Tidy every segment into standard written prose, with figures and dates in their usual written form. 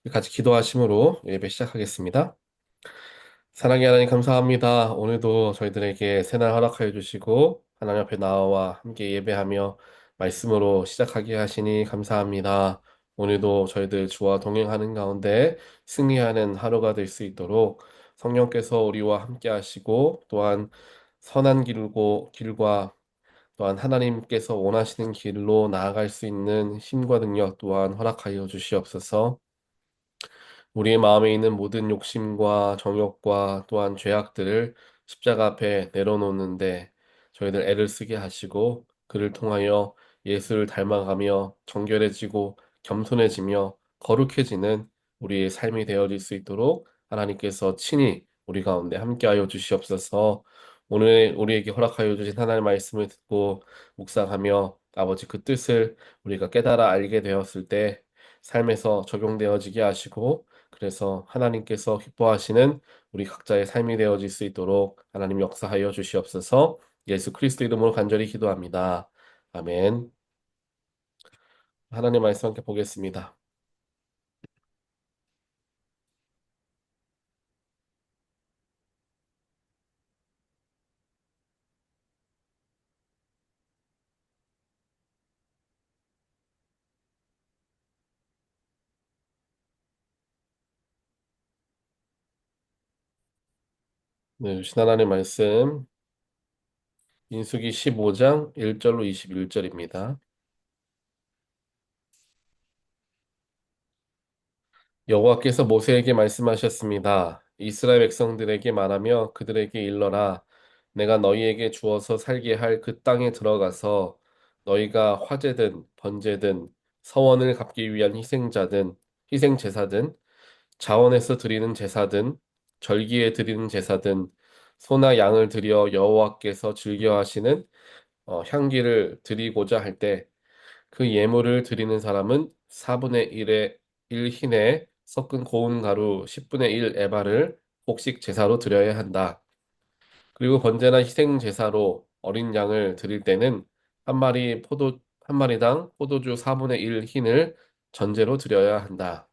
같이 기도하심으로 예배 시작하겠습니다. 사랑의 하나님 감사합니다. 오늘도 저희들에게 새날 허락하여 주시고 하나님 앞에 나와 함께 예배하며 말씀으로 시작하게 하시니 감사합니다. 오늘도 저희들 주와 동행하는 가운데 승리하는 하루가 될 수 있도록 성령께서 우리와 함께 하시고 또한 선한 길과 또한 하나님께서 원하시는 길로 나아갈 수 있는 힘과 능력 또한 허락하여 주시옵소서. 우리의 마음에 있는 모든 욕심과 정욕과 또한 죄악들을 십자가 앞에 내려놓는데 저희들 애를 쓰게 하시고 그를 통하여 예수를 닮아가며 정결해지고 겸손해지며 거룩해지는 우리의 삶이 되어질 수 있도록 하나님께서 친히 우리 가운데 함께하여 주시옵소서. 오늘 우리에게 허락하여 주신 하나님의 말씀을 듣고 묵상하며 아버지 그 뜻을 우리가 깨달아 알게 되었을 때 삶에서 적용되어지게 하시고 그래서 하나님께서 기뻐하시는 우리 각자의 삶이 되어질 수 있도록 하나님 역사하여 주시옵소서. 예수 그리스도 이름으로 간절히 기도합니다. 아멘. 하나님 말씀 함께 보겠습니다. 네, 주신 하나님 말씀 민수기 15장 1절로 21절입니다. 여호와께서 모세에게 말씀하셨습니다. 이스라엘 백성들에게 말하며 그들에게 일러라. 내가 너희에게 주어서 살게 할 그 땅에 들어가서 너희가 화제든 번제든 서원을 갚기 위한 희생 제사든 자원에서 드리는 제사든 절기에 드리는 제사든 소나 양을 드려 여호와께서 즐겨하시는 향기를 드리고자 할 때 그 예물을 드리는 사람은 4분의 1의 1 흰에 섞은 고운 가루 10분의 1 에바를 곡식 제사로 드려야 한다. 그리고 번제나 희생 제사로 어린 양을 드릴 때는 한 마리당 포도주 4분의 1 흰을 전제로 드려야 한다.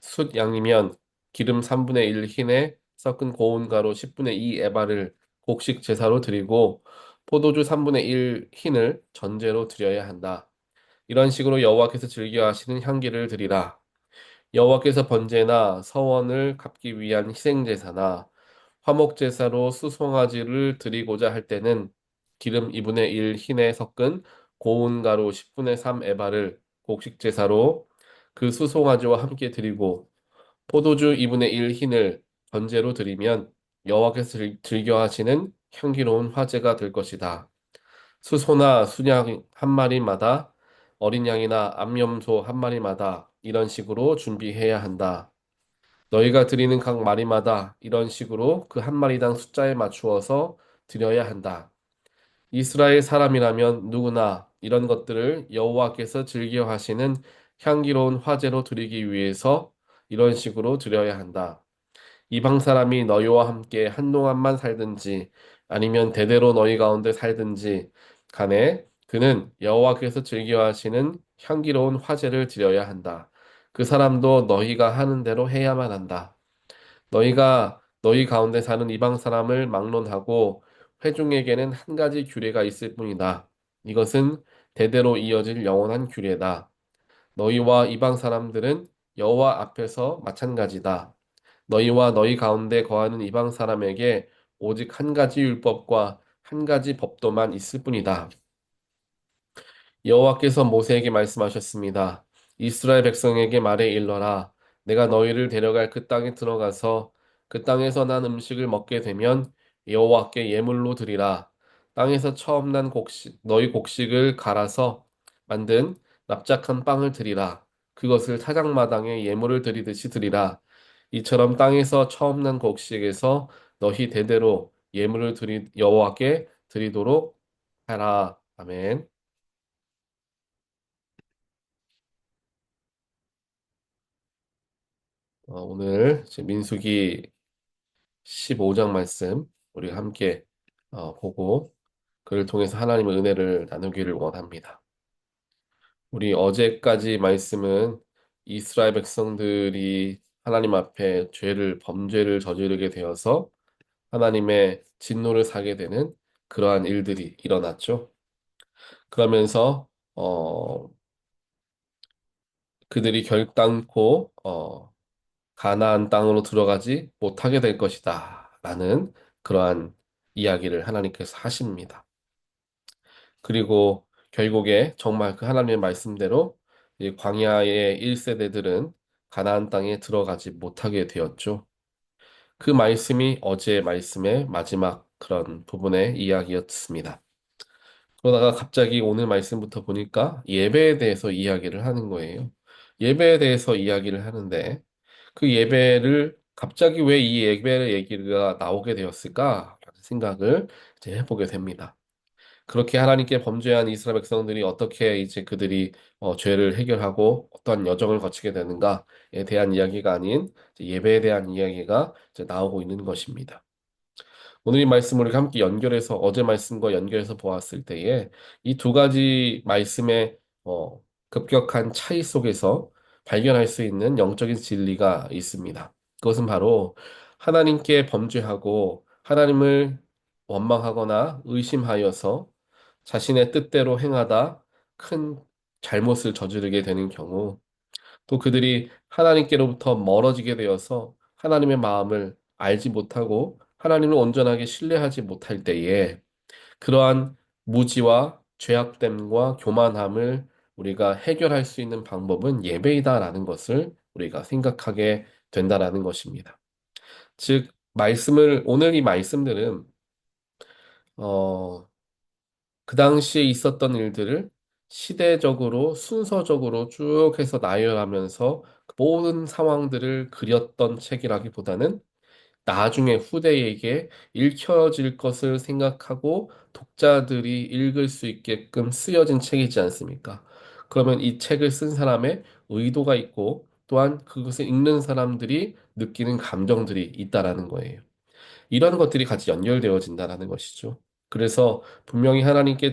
숫 양이면 기름 3분의 1 흰에 섞은 고운 가루 10분의 2 에바를 곡식 제사로 드리고 포도주 3분의 1 흰을 전제로 드려야 한다. 이런 식으로 여호와께서 즐겨 하시는 향기를 드리라. 여호와께서 번제나 서원을 갚기 위한 희생 제사나 화목 제사로 수송아지를 드리고자 할 때는 기름 2분의 1 흰에 섞은 고운 가루 10분의 3 에바를 곡식 제사로 그 수송아지와 함께 드리고 포도주 2분의 1 흰을 번제로 드리면 여호와께서 즐겨 하시는 향기로운 화제가 될 것이다. 수소나 순양 한 마리마다 어린 양이나 암염소 한 마리마다 이런 식으로 준비해야 한다. 너희가 드리는 각 마리마다 이런 식으로 그 한 마리당 숫자에 맞추어서 드려야 한다. 이스라엘 사람이라면 누구나 이런 것들을 여호와께서 즐겨 하시는 향기로운 화제로 드리기 위해서 이런 식으로 드려야 한다. 이방 사람이 너희와 함께 한동안만 살든지 아니면 대대로 너희 가운데 살든지 간에 그는 여호와께서 즐겨 하시는 향기로운 화제를 드려야 한다. 그 사람도 너희가 하는 대로 해야만 한다. 너희가 너희 가운데 사는 이방 사람을 막론하고 회중에게는 한 가지 규례가 있을 뿐이다. 이것은 대대로 이어질 영원한 규례다. 너희와 이방 사람들은 여호와 앞에서 마찬가지다. 너희와 너희 가운데 거하는 이방 사람에게 오직 한 가지 율법과 한 가지 법도만 있을 뿐이다. 여호와께서 모세에게 말씀하셨습니다. 이스라엘 백성에게 말해 일러라. 내가 너희를 데려갈 그 땅에 들어가서 그 땅에서 난 음식을 먹게 되면 여호와께 예물로 드리라. 땅에서 처음 난 너희 곡식을 갈아서 만든 납작한 빵을 드리라. 그것을 타작마당에 예물을 드리듯이 드리라. 이처럼 땅에서 처음 난 곡식에서 너희 대대로 여호와께 드리도록 하라. 아멘. 오늘 민수기 15장 말씀 우리가 함께 보고 그를 통해서 하나님의 은혜를 나누기를 원합니다. 우리 어제까지 말씀은 이스라엘 백성들이 하나님 앞에 범죄를 저지르게 되어서 하나님의 진노를 사게 되는 그러한 일들이 일어났죠. 그러면서 그들이 결단코 가나안 땅으로 들어가지 못하게 될 것이다. 라는 그러한 이야기를 하나님께서 하십니다. 그리고 결국에 정말 그 하나님의 말씀대로 이 광야의 1세대들은 가나안 땅에 들어가지 못하게 되었죠. 그 말씀이 어제의 말씀의 마지막 그런 부분의 이야기였습니다. 그러다가 갑자기 오늘 말씀부터 보니까 예배에 대해서 이야기를 하는 거예요. 예배에 대해서 이야기를 하는데 그 예배를 갑자기 왜 이 예배의 얘기가 나오게 되었을까? 라는 생각을 이제 해보게 됩니다. 그렇게 하나님께 범죄한 이스라엘 백성들이 어떻게 이제 그들이 죄를 해결하고 어떠한 여정을 거치게 되는가에 대한 이야기가 아닌 이제 예배에 대한 이야기가 이제 나오고 있는 것입니다. 오늘 이 말씀을 우리가 함께 연결해서 어제 말씀과 연결해서 보았을 때에 이 두 가지 말씀의 급격한 차이 속에서 발견할 수 있는 영적인 진리가 있습니다. 그것은 바로 하나님께 범죄하고 하나님을 원망하거나 의심하여서 자신의 뜻대로 행하다 큰 잘못을 저지르게 되는 경우 또 그들이 하나님께로부터 멀어지게 되어서 하나님의 마음을 알지 못하고 하나님을 온전하게 신뢰하지 못할 때에 그러한 무지와 죄악됨과 교만함을 우리가 해결할 수 있는 방법은 예배이다라는 것을 우리가 생각하게 된다라는 것입니다. 즉, 오늘 이 말씀들은, 어, 그 당시에 있었던 일들을 시대적으로 순서적으로 쭉 해서 나열하면서 그 모든 상황들을 그렸던 책이라기보다는 나중에 후대에게 읽혀질 것을 생각하고 독자들이 읽을 수 있게끔 쓰여진 책이지 않습니까? 그러면 이 책을 쓴 사람의 의도가 있고 또한 그것을 읽는 사람들이 느끼는 감정들이 있다라는 거예요. 이런 것들이 같이 연결되어진다라는 것이죠. 그래서 분명히 하나님께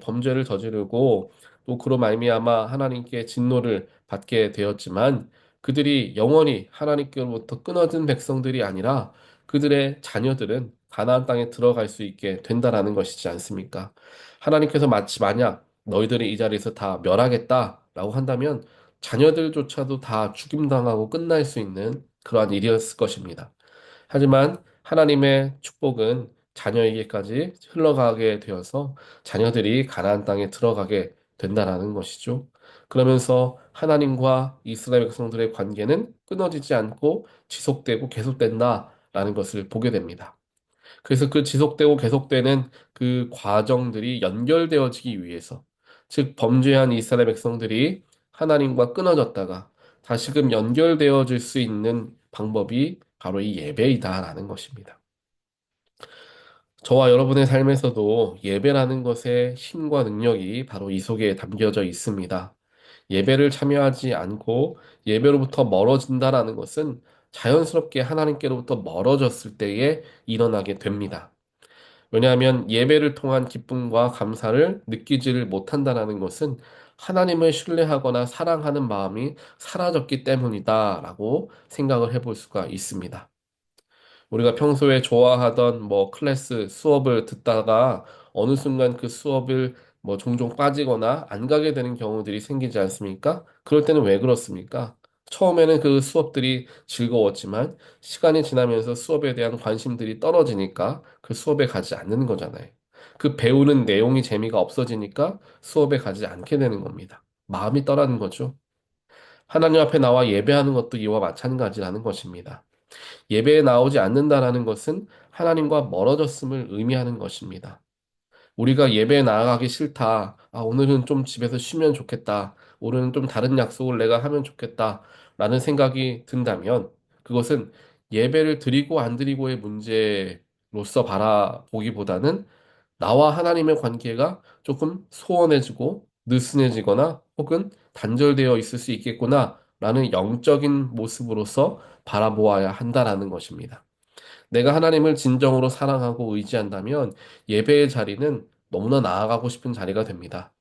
범죄를 저지르고 또 그로 말미암아 하나님께 진노를 받게 되었지만 그들이 영원히 하나님께로부터 끊어진 백성들이 아니라 그들의 자녀들은 가나안 땅에 들어갈 수 있게 된다라는 것이지 않습니까? 하나님께서 마치 만약 너희들이 이 자리에서 다 멸하겠다라고 한다면 자녀들조차도 다 죽임당하고 끝날 수 있는 그러한 일이었을 것입니다. 하지만 하나님의 축복은 자녀에게까지 흘러가게 되어서 자녀들이 가나안 땅에 들어가게 된다라는 것이죠. 그러면서 하나님과 이스라엘 백성들의 관계는 끊어지지 않고 지속되고 계속된다라는 것을 보게 됩니다. 그래서 그 지속되고 계속되는 그 과정들이 연결되어지기 위해서, 즉 범죄한 이스라엘 백성들이 하나님과 끊어졌다가 다시금 연결되어질 수 있는 방법이 바로 이 예배이다라는 것입니다. 저와 여러분의 삶에서도 예배라는 것의 힘과 능력이 바로 이 속에 담겨져 있습니다. 예배를 참여하지 않고 예배로부터 멀어진다라는 것은 자연스럽게 하나님께로부터 멀어졌을 때에 일어나게 됩니다. 왜냐하면 예배를 통한 기쁨과 감사를 느끼지를 못한다는 것은 하나님을 신뢰하거나 사랑하는 마음이 사라졌기 때문이다라고 생각을 해볼 수가 있습니다. 우리가 평소에 좋아하던 클래스 수업을 듣다가 어느 순간 그 수업을 종종 빠지거나 안 가게 되는 경우들이 생기지 않습니까? 그럴 때는 왜 그렇습니까? 처음에는 그 수업들이 즐거웠지만 시간이 지나면서 수업에 대한 관심들이 떨어지니까 그 수업에 가지 않는 거잖아요. 그 배우는 내용이 재미가 없어지니까 수업에 가지 않게 되는 겁니다. 마음이 떠나는 거죠. 하나님 앞에 나와 예배하는 것도 이와 마찬가지라는 것입니다. 예배에 나오지 않는다라는 것은 하나님과 멀어졌음을 의미하는 것입니다. 우리가 예배에 나아가기 싫다. 아, 오늘은 좀 집에서 쉬면 좋겠다. 오늘은 좀 다른 약속을 내가 하면 좋겠다. 라는 생각이 든다면 그것은 예배를 드리고 안 드리고의 문제로서 바라보기보다는 나와 하나님의 관계가 조금 소원해지고 느슨해지거나 혹은 단절되어 있을 수 있겠구나 라는 영적인 모습으로서 바라보아야 한다라는 것입니다. 내가 하나님을 진정으로 사랑하고 의지한다면 예배의 자리는 너무나 나아가고 싶은 자리가 됩니다.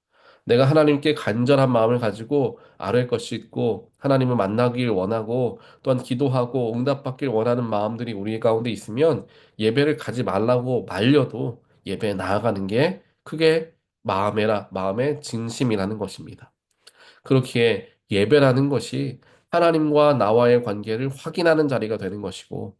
내가 하나님께 간절한 마음을 가지고 아뢰 것이 있고 하나님을 만나길 원하고 또한 기도하고 응답받길 원하는 마음들이 우리 가운데 있으면 예배를 가지 말라고 말려도 예배에 나아가는 게 크게 마음의 진심이라는 것입니다. 그렇기에 예배라는 것이 하나님과 나와의 관계를 확인하는 자리가 되는 것이고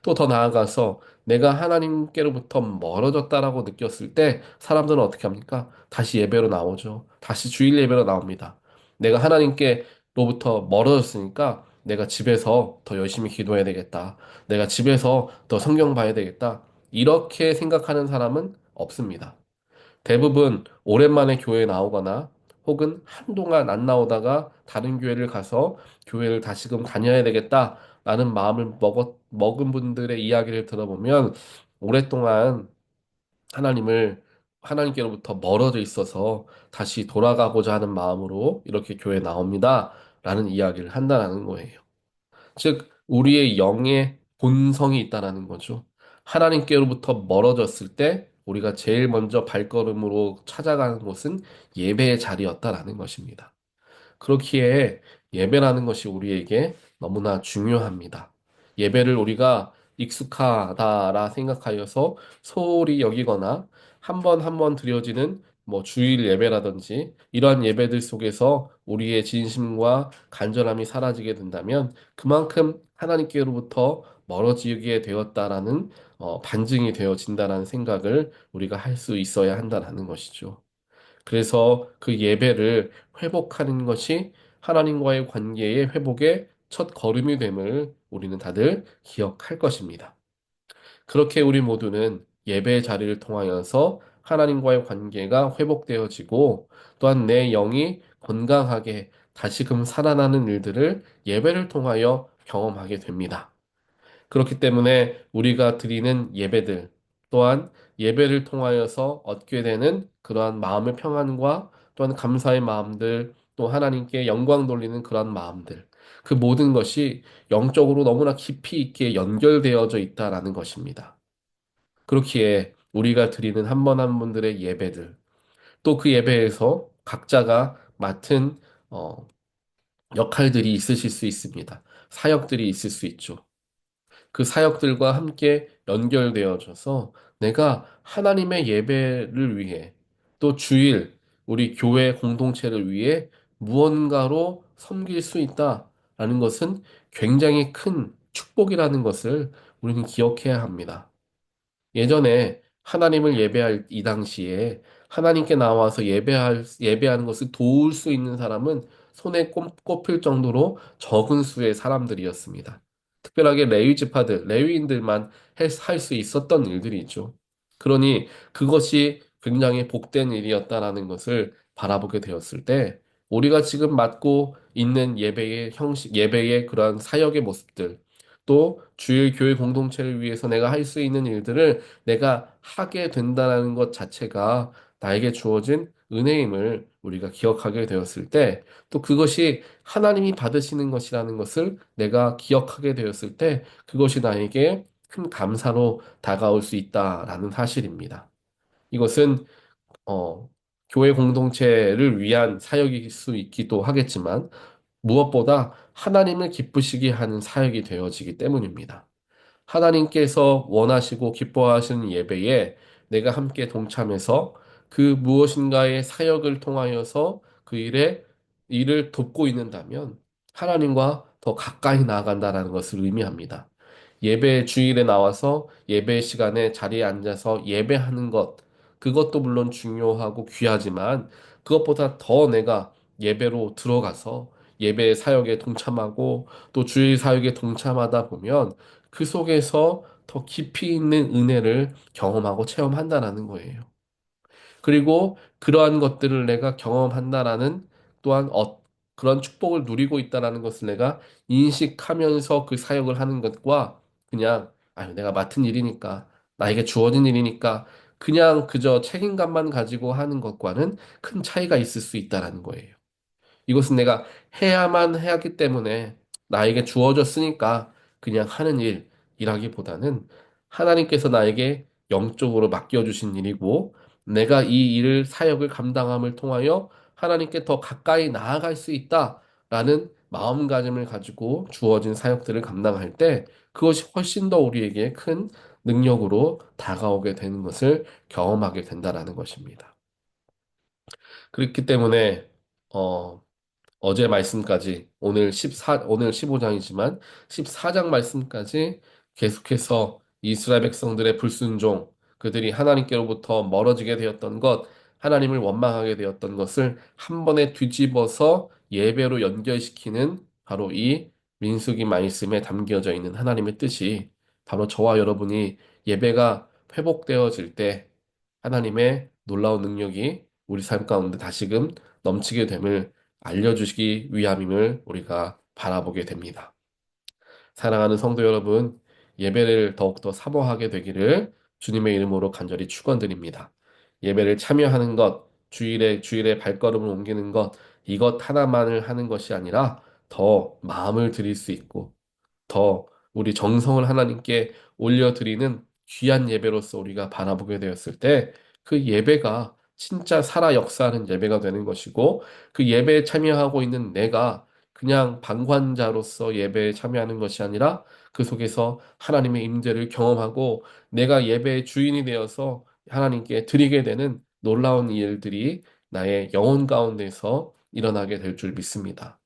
또 더 나아가서 내가 하나님께로부터 멀어졌다라고 느꼈을 때 사람들은 어떻게 합니까? 다시 예배로 나오죠. 다시 주일 예배로 나옵니다. 내가 하나님께로부터 멀어졌으니까 내가 집에서 더 열심히 기도해야 되겠다. 내가 집에서 더 성경 봐야 되겠다. 이렇게 생각하는 사람은 없습니다. 대부분 오랜만에 교회에 나오거나 혹은 한동안 안 나오다가 다른 교회를 가서 교회를 다시금 다녀야 되겠다라는 마음을 먹은 분들의 이야기를 들어보면 오랫동안 하나님을 하나님께로부터 멀어져 있어서 다시 돌아가고자 하는 마음으로 이렇게 교회에 나옵니다. 라는 이야기를 한다는 거예요. 즉, 우리의 영의 본성이 있다라는 거죠. 하나님께로부터 멀어졌을 때 우리가 제일 먼저 발걸음으로 찾아가는 곳은 예배의 자리였다라는 것입니다. 그렇기에 예배라는 것이 우리에게 너무나 중요합니다. 예배를 우리가 익숙하다라 생각하여서 소홀히 여기거나 한 번 한 번 드려지는 뭐 주일 예배라든지 이러한 예배들 속에서 우리의 진심과 간절함이 사라지게 된다면 그만큼 하나님께로부터 멀어지게 되었다라는 반증이 되어진다라는 생각을 우리가 할 수 있어야 한다라는 것이죠. 그래서 그 예배를 회복하는 것이 하나님과의 관계의 회복의 첫 걸음이 됨을 우리는 다들 기억할 것입니다. 그렇게 우리 모두는 예배의 자리를 통하여서 하나님과의 관계가 회복되어지고 또한 내 영이 건강하게 다시금 살아나는 일들을 예배를 통하여 경험하게 됩니다. 그렇기 때문에 우리가 드리는 예배들 또한 예배를 통하여서 얻게 되는 그러한 마음의 평안과 또한 감사의 마음들 또 하나님께 영광 돌리는 그러한 마음들 그 모든 것이 영적으로 너무나 깊이 있게 연결되어져 있다라는 것입니다. 그렇기에 우리가 드리는 한 번 한 분들의 예배들 또 그 예배에서 각자가 맡은 어, 역할들이 있으실 수 있습니다. 사역들이 있을 수 있죠. 그 사역들과 함께 연결되어져서 내가 하나님의 예배를 위해 또 주일 우리 교회 공동체를 위해 무언가로 섬길 수 있다라는 것은 굉장히 큰 축복이라는 것을 우리는 기억해야 합니다. 예전에 하나님을 예배할 이 당시에 하나님께 나와서 예배하는 것을 도울 수 있는 사람은 손에 꼽힐 정도로 적은 수의 사람들이었습니다. 특별하게 레위 지파들, 레위인들만 할 수 있었던 일들이죠. 그러니 그것이 굉장히 복된 일이었다라는 것을 바라보게 되었을 때 우리가 지금 맡고 있는 예배의 형식, 예배의 그러한 사역의 모습들, 또 주일 교회 공동체를 위해서 내가 할 수 있는 일들을 내가 하게 된다는 것 자체가 나에게 주어진 은혜임을 우리가 기억하게 되었을 때, 또 그것이 하나님이 받으시는 것이라는 것을 내가 기억하게 되었을 때, 그것이 나에게 큰 감사로 다가올 수 있다라는 사실입니다. 이것은, 어, 교회 공동체를 위한 사역일 수 있기도 하겠지만, 무엇보다 하나님을 기쁘시게 하는 사역이 되어지기 때문입니다. 하나님께서 원하시고 기뻐하시는 예배에 내가 함께 동참해서 그 무엇인가의 사역을 통하여서 그 일을 돕고 있는다면 하나님과 더 가까이 나아간다는 것을 의미합니다. 예배 주일에 나와서 예배 시간에 자리에 앉아서 예배하는 것, 그것도 물론 중요하고 귀하지만 그것보다 더 내가 예배로 들어가서 예배 사역에 동참하고 또 주일 사역에 동참하다 보면 그 속에서 더 깊이 있는 은혜를 경험하고 체험한다라는 거예요. 그리고 그러한 것들을 내가 경험한다라는 또한 그런 축복을 누리고 있다라는 것을 내가 인식하면서 그 사역을 하는 것과 그냥 아유 내가 맡은 일이니까 나에게 주어진 일이니까 그냥 그저 책임감만 가지고 하는 것과는 큰 차이가 있을 수 있다라는 거예요. 이것은 내가 해야만 하기 때문에 나에게 주어졌으니까 그냥 하는 일이라기보다는 하나님께서 나에게 영적으로 맡겨주신 일이고 내가 이 일을 사역을 감당함을 통하여 하나님께 더 가까이 나아갈 수 있다라는 마음가짐을 가지고 주어진 사역들을 감당할 때 그것이 훨씬 더 우리에게 큰 능력으로 다가오게 되는 것을 경험하게 된다라는 것입니다. 그렇기 때문에 어, 어제 말씀까지 오늘 15장이지만 14장 말씀까지 계속해서 이스라엘 백성들의 불순종, 그들이 하나님께로부터 멀어지게 되었던 것, 하나님을 원망하게 되었던 것을 한 번에 뒤집어서 예배로 연결시키는 바로 이 민수기 말씀에 담겨져 있는 하나님의 뜻이 바로 저와 여러분이 예배가 회복되어질 때 하나님의 놀라운 능력이 우리 삶 가운데 다시금 넘치게 됨을 알려주시기 위함임을 우리가 바라보게 됩니다. 사랑하는 성도 여러분, 예배를 더욱더 사모하게 되기를 주님의 이름으로 간절히 축원드립니다. 예배를 참여하는 것, 주일에 발걸음을 옮기는 것, 이것 하나만을 하는 것이 아니라 더 마음을 드릴 수 있고 더 우리 정성을 하나님께 올려드리는 귀한 예배로서 우리가 바라보게 되었을 때 그 예배가 진짜 살아 역사하는 예배가 되는 것이고 그 예배에 참여하고 있는 내가 그냥 방관자로서 예배에 참여하는 것이 아니라 그 속에서 하나님의 임재를 경험하고 내가 예배의 주인이 되어서 하나님께 드리게 되는 놀라운 일들이 나의 영혼 가운데서 일어나게 될 줄 믿습니다.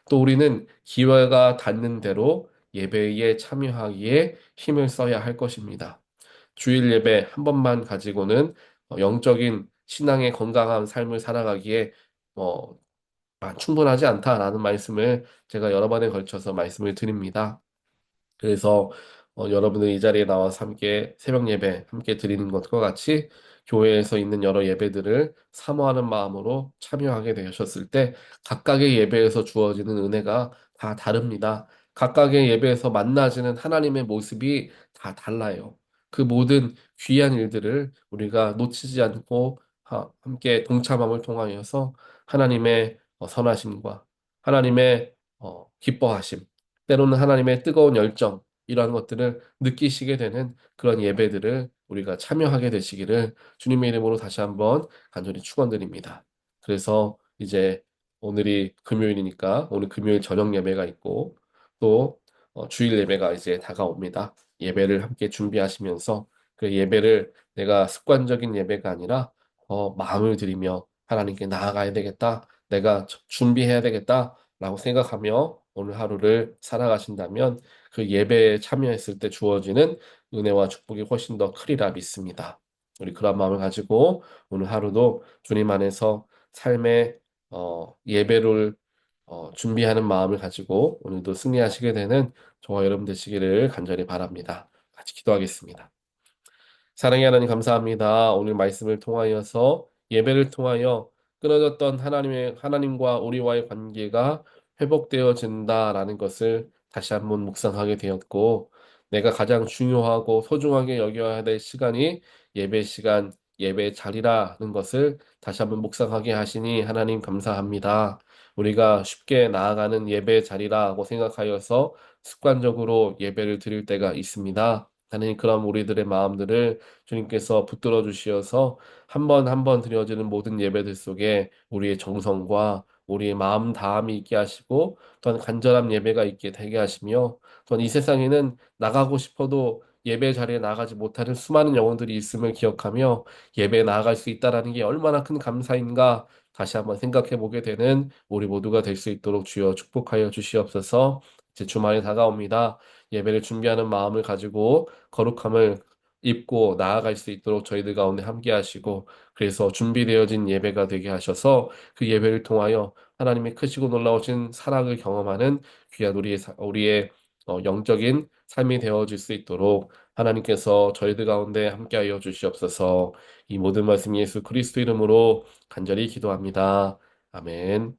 또 우리는 기회가 닿는 대로 예배에 참여하기에 힘을 써야 할 것입니다. 주일 예배 한 번만 가지고는 영적인 신앙의 건강한 삶을 살아가기에 뭐 충분하지 않다라는 말씀을 제가 여러 번에 걸쳐서 말씀을 드립니다. 그래서 여러분들 이 자리에 나와서 함께 새벽 예배 함께 드리는 것과 같이 교회에서 있는 여러 예배들을 사모하는 마음으로 참여하게 되셨을 때 각각의 예배에서 주어지는 은혜가 다 다릅니다. 각각의 예배에서 만나지는 하나님의 모습이 다 달라요. 그 모든 귀한 일들을 우리가 놓치지 않고 함께 동참함을 통하여서 하나님의 선하심과 하나님의 기뻐하심 때로는 하나님의 뜨거운 열정, 이러한 것들을 느끼시게 되는 그런 예배들을 우리가 참여하게 되시기를 주님의 이름으로 다시 한번 간절히 축원드립니다. 그래서 이제 오늘이 금요일이니까 오늘 금요일 저녁 예배가 있고 또 주일 예배가 이제 다가옵니다. 예배를 함께 준비하시면서 그 예배를 내가 습관적인 예배가 아니라 마음을 들이며 하나님께 나아가야 되겠다. 내가 준비해야 되겠다. 라고 생각하며 오늘 하루를 살아가신다면 그 예배에 참여했을 때 주어지는 은혜와 축복이 훨씬 더 크리라 믿습니다. 우리 그런 마음을 가지고 오늘 하루도 주님 안에서 삶의 예배를 준비하는 마음을 가지고 오늘도 승리하시게 되는 저와 여러분 되시기를 간절히 바랍니다. 같이 기도하겠습니다. 사랑의 하나님 감사합니다. 오늘 말씀을 통하여서 예배를 통하여 끊어졌던 하나님과 우리와의 관계가 회복되어진다라는 것을 다시 한번 묵상하게 되었고 내가 가장 중요하고 소중하게 여겨야 될 시간이 예배 시간, 예배 자리라는 것을 다시 한번 묵상하게 하시니 하나님 감사합니다. 우리가 쉽게 나아가는 예배 자리라고 생각하여서 습관적으로 예배를 드릴 때가 있습니다. 하나님 그럼 우리들의 마음들을 주님께서 붙들어 주시어서 한 번 한 번 드려지는 모든 예배들 속에 우리의 정성과 우리의 마음 다함이 있게 하시고 또한 간절한 예배가 있게 되게 하시며 또한 이 세상에는 나가고 싶어도 예배 자리에 나가지 못하는 수많은 영혼들이 있음을 기억하며 예배에 나아갈 수 있다라는 게 얼마나 큰 감사인가 다시 한번 생각해 보게 되는 우리 모두가 될 수 있도록 주여 축복하여 주시옵소서. 이제 주말이 다가옵니다. 예배를 준비하는 마음을 가지고 거룩함을 입고 나아갈 수 있도록 저희들 가운데 함께 하시고 그래서 준비되어진 예배가 되게 하셔서 그 예배를 통하여 하나님의 크시고 놀라우신 사랑을 경험하는 귀한 우리의 영적인 삶이 되어질 수 있도록 하나님께서 저희들 가운데 함께하여 주시옵소서. 이 모든 말씀 예수 그리스도 이름으로 간절히 기도합니다. 아멘.